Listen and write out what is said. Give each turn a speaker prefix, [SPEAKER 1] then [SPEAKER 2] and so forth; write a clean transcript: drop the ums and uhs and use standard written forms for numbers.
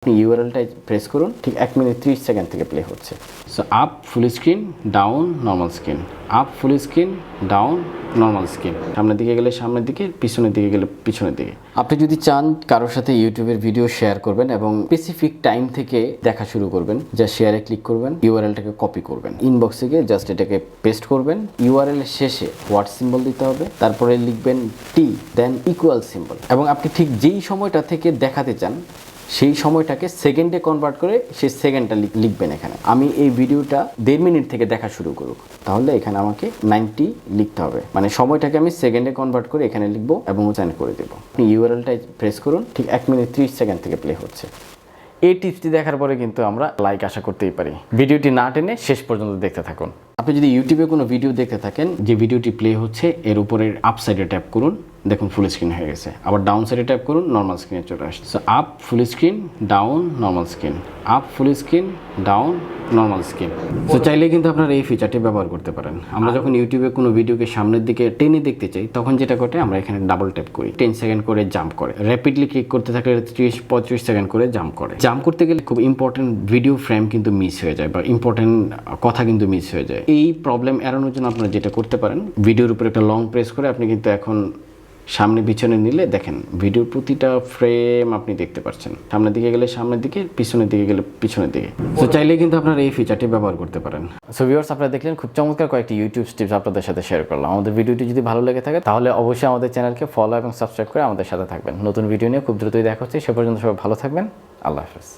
[SPEAKER 1] আপনি ইউআরএলটা প্রেস করুন, ঠিক 1 মিনিট 30 সেকেন্ড থেকে প্লে হচ্ছে। So up full screen, down normal screen, up full screen, down normal screen, সামনের দিকে গেলে সামনের দিকে, পিছনের দিকে গেলে পিছনের দিকে। আপনি যদি চান কারোর সাথে ইউটিউবের ভিডিও শেয়ার করবেন এবং স্পেসিফিক টাইম থেকে দেখা শুরু করবেন, যা শেয়ারে ক্লিক করবেন, ইউআরএলটাকে কপি করবেন, ইনবক্সে গিয়ে জাস্ট এটাকে পেস্ট করবেন, ইউআরএল এর শেষে ওয়াট সিম্বল দিতে হবে, তারপরে লিখবেন টি দেন ইকুয়াল সিম্বল, এবং আপনি ঠিক যেই সময়টা থেকে দেখাতে চান সেই সময়টাকে সেকেন্ডে কনভার্ট করে সেই সেকেন্ডটা লিখবেন এখানে। আমি এই ভিডিওটা 1.5 মিনিট থেকে দেখা শুরু করব, তাহলে এখানে আমাকে 90 লিখতে হবে, মানে সময়টাকে আমি সেকেন্ডে কনভার্ট করে এখানে লিখবো এবং সেন্ড করে দেবো। আপনি ইউআরএলটা প্রেস করুন, ঠিক 1 মিনিট 30 সেকেন্ড থেকে প্লে হচ্ছে। এই টিপসটি দেখার পরে কিন্তু আমরা লাইক আশা করতেই পারি। ভিডিওটি না টেনে শেষ পর্যন্ত দেখতে থাকুন। আপনি যদি ইউটিউবে কোনো ভিডিও দেখতে থাকেন, যে ভিডিওটি প্লে হচ্ছে এর উপরের আপ সাইডে ট্যাপ করুন, দেখুন ফুল স্ক্রিন হয়ে গেছে। আবার ডাউন সাইডে ট্যাপ করুন, নর্মাল স্ক্রিনে চলে আসছে। So up full screen, down normal screen, up full screen, down normal screen. তো চাইলে কিন্তু আপনারা এই ফিচারটি ব্যবহার করতে পারেন। আমরা যখন ইউটিউবে কোনো ভিডিওকে সামনের দিকে টেনে দেখতে চাই, তখন যেটা ঘটে আমরা এখানে ডাবল ট্যাপ করি, 10 সেকেন্ড করে জাম্প করে, র্যাপিডলি ক্লিক করতে থাকলে 30-35 সেকেন্ড করে জাম্প করে। জাম্প করতে গেলে খুব ইম্পর্টেন্ট ভিডিও ফ্রেম কিন্তু মিস হয়ে যায় বা ইম্পর্টেন্ট কথা কিন্তু মিস হয়ে যায়। এই প্রবলেম এড়ানোর জন্য আপনারা যেটা করতে পারেন, ভিডিওর উপরে একটা লং প্রেস করে আপনি কিন্তু এখন সামনে পিছনে নিলে দেখেন ভিডিওর প্রতিটা ফ্রেম আপনি দেখতে পাচ্ছেন। সামনের দিকে গেলে সামনের দিকে, পিছনের দিকে গেলে পিছনের দিকে। তো চাইলে কিন্তু আপনারা এই ফিচারটি ব্যবহার করতে পারেন। সো ভিউয়ার্স, আপনারা দেখলেন খুব চমৎকার কয়েকটি ইউটিউব টিপস আপনাদের সাথে শেয়ার করলাম। আমাদের ভিডিওটি যদি ভালো লেগে থাকে তাহলে অবশ্যই আমাদের চ্যানেলকে ফলো এবং সাবস্ক্রাইব করে আমাদের সাথে থাকবেন। নতুন ভিডিও নিয়ে খুব দ্রুতই দেখা হচ্ছে। সে পর্যন্ত সবাই ভালো থাকবেন। আল্লাহ হাফেজ।